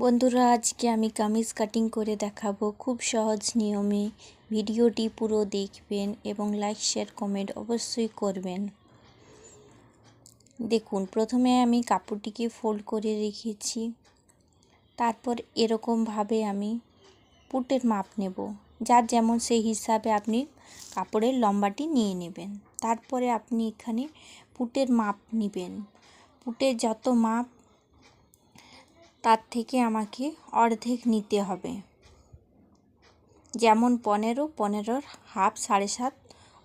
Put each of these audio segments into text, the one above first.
বন্ধুরা, আজকে আমি কামিজ কাটিং করে দেখাবো খুব সহজ নিয়মে। ভিডিওটি পুরো দেখবেন এবং লাইক শেয়ার কমেন্ট অবশ্যই করবেন। দেখুন, প্রথমে আমি কাপড়টিকে ফোল্ড করে রেখেছি। তারপর এরকমভাবে আমি পুটের মাপ নেব। যার যেমন সেই হিসাবে আপনি কাপড়ের লম্বাটি নিয়ে নেবেন। তারপরে আপনি এখানে পুটের মাপ নেবেন। পুটের যত মাপ তার থেকে আমাকে অর্ধেক নিতে হবে। যেমন 15 হাফ 7.5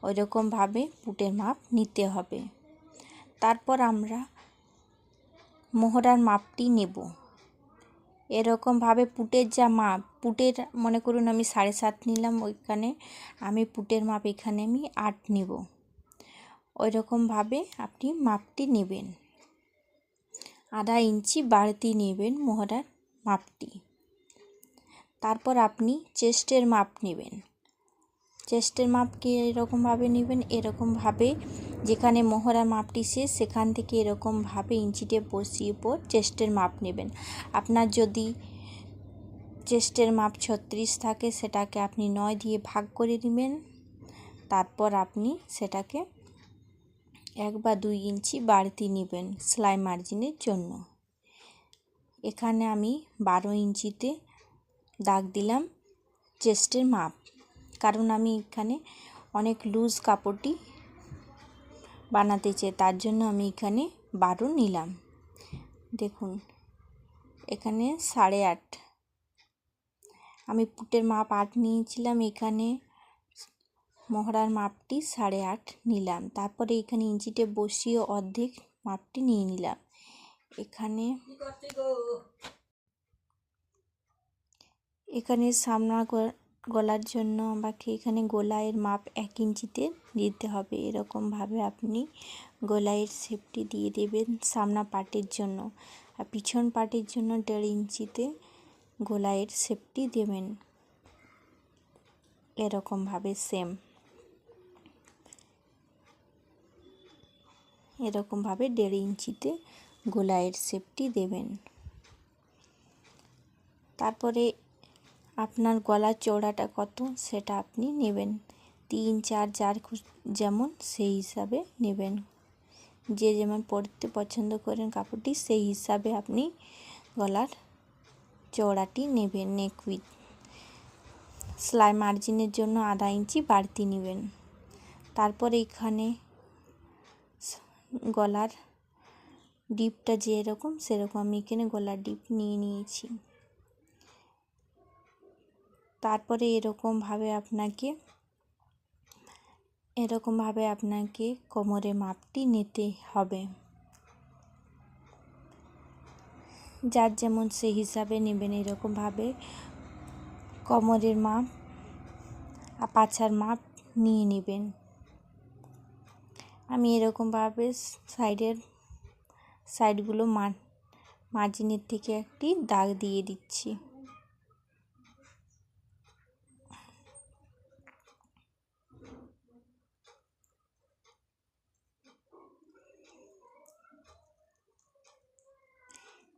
ওইরকমভাবে পুটের মাপ নিতে হবে। তারপর আমরা মোহরার মাপটি নেব। এরকমভাবে পুটের যা মাপ, পুটের মনে করুন আমি 7.5 নিলাম, ওইখানে আমি পুটের মাপ এখানে আমি 8 নেব। ওইরকমভাবে আপনি মাপটি নেবেন। আধা ইঞ্চি বাড়তি নেবেন মোহরার মাপটি। তারপর আপনি চেস্টের মাপ নেবেন। চেস্টের মাপকে এরকমভাবে নেবেন, এরকমভাবে যেখানে মোহরার মাপটি শেষ সেখান থেকে এরকমভাবে ইঞ্চিতে বসিয়ে পর চেস্টের মাপ নেবেন। আপনার যদি চেস্টের মাপ 36 থাকে সেটাকে আপনি 9 দিয়ে ভাগ করে নেবেন। তারপর আপনি সেটাকে 1 বা 2 ইঞ্চি বাড়তি নেবেন সেলাই মার্জিনের জন্য। এখানে আমি 12 ইঞ্চিতে দাগ দিলাম চেস্টের মাপ, কারণ আমি এখানে অনেক লুজ কাপড়টি বানাতে চাই, তার জন্য আমি এখানে 12 নিলাম। দেখুন, এখানে 8.5 আমি পুটের মাপ 8 নিয়েছিলাম, এখানে মোহরার মাপটি 8.5 নিলাম। তারপরে এখানে ইঞ্চিতে বসিয়ে অর্ধেক মাপটি নিয়ে নিলাম। এখানে সামনা গলার জন্য আমাকে এখানে গলায়ের মাপ 1 ইঞ্চিতে দিতে হবে। এরকমভাবে আপনি গলায়ের শেপটি দিয়ে দেবেন সামনা পার্টের জন্য, আর পিছন পার্টের জন্য 1.5 ইঞ্চিতে গলায়ের শেপটি দেবেন। এরকমভাবে সেম এরকমভাবে 1.5 ইঞ্চিতে গলায়ের শেপটি দেবেন। তারপরে আপনার গলার চওড়াটা কত সেটা আপনি নেবেন। 3, 4 যার যেমন সেই হিসাবে নেবেন। যে যেমন পরতে পছন্দ করেন কাপড়টি সেই হিসাবে আপনি গলার চওড়াটি নেবেন। নেক উইথ সেলাই মার্জিনের জন্য আধা ইঞ্চি বাড়তি নেবেন। তারপরে এখানে গলার ডিপটা যেরকম সেরকম আমি এখানে গলার ডিপ নিয়ে নিয়েছি। তারপরে এরকমভাবে আপনাকে কোমরের মাপটি নিতে হবে। যার যেমন সেই হিসাবে নেবেন। এরকমভাবে কোমরের মাপ আর পাছার মাপ নিয়ে নেবেন। আমি এরকমভাবে সাইডগুলো মার্জিনের থেকে একটি দাগ দিয়ে দিচ্ছি।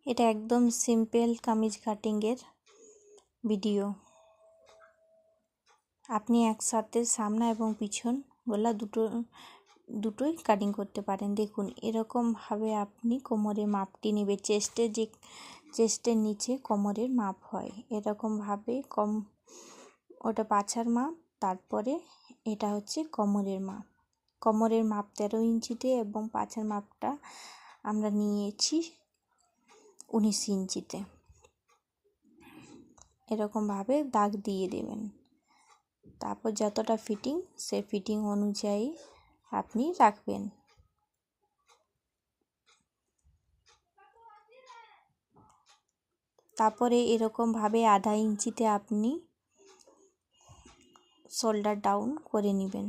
এটা একদম সিম্পল কামিজ কাটিংয়ের ভিডিও। আপনি একসাথে সামনা এবং পিছন গলা দুটোই কাটিং করতে পারেন। দেখুন, এরকমভাবে আপনি কোমরের মাপটি নেবে। চেস্টের নিচে কোমরের মাপ হয় এরকমভাবে। ওটা পাছার মাপ, তারপরে এটা হচ্ছে কোমরের মাপ। কোমরের মাপ 13 ইঞ্চিতে এবং পাছার মাপটা আমরা নিয়েছি 19 ইঞ্চিতে। এরকমভাবে দাগ দিয়ে দেবেন। তারপর যতটা ফিটিং সে ফিটিং অনুযায়ী আপনি রাখবেন। তারপরে এরকমভাবে আধা ইঞ্চিতে আপনি শোল্ডার ডাউন করে নেবেন।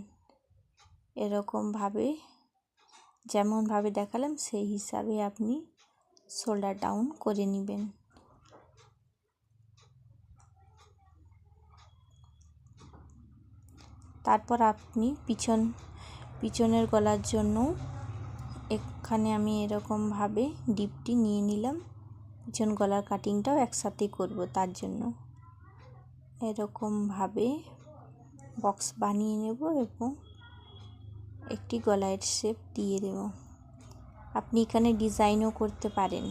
এরকমভাবে যেমনভাবে দেখালাম সেই হিসাবে আপনি শোল্ডার ডাউন করে নেবেন। তারপর আপনি পিছনের গলার জন্য এখানে আমি এরকমভাবে ডিপটি নিয়ে নিলাম পিছন গলার কাটিংটাও একসাথেই করব, তার জন্য এরকমভাবে বক্স বানিয়ে নেব এবং একটি গলার শেপ দিয়ে দেব। আপনি এখানে ডিজাইনও করতে পারেন।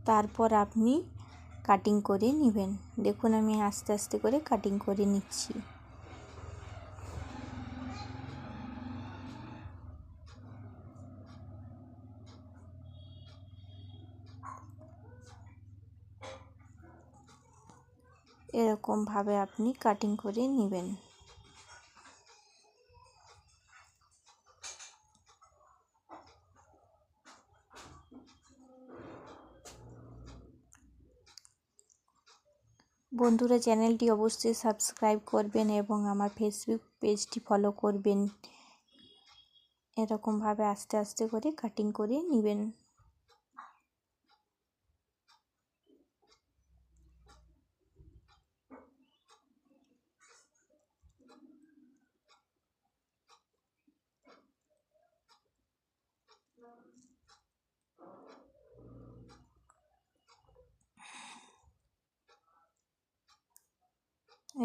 তারপর আপনি কাটিং করে নেবেন। দেখুন আমি আস্তে আস্তে করে কাটিং করে নিচ্ছি। এরকমভাবে আপনি কাটিং করে নেবেন। বন্ধুরা, চ্যানেলটি অবশ্যই সাবস্ক্রাইব করবেন এবং আমার ফেসবুক পেজটি ফলো করবেন। এরকমভাবে আস্তে আস্তে করে কাটিং করে নেবেন।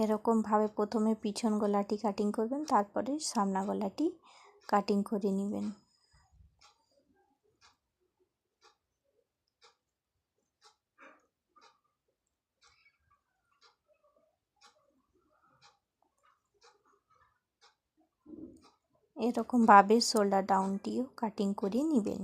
এরকমভাবে প্রথমে পিছন গলাটি কাটিং করবেন, তারপরে সামনা গলাটি কাটিং করে নেবেন। এরকমভাবে শোল্ডার ডাউনটিও কাটিং করে নেবেন।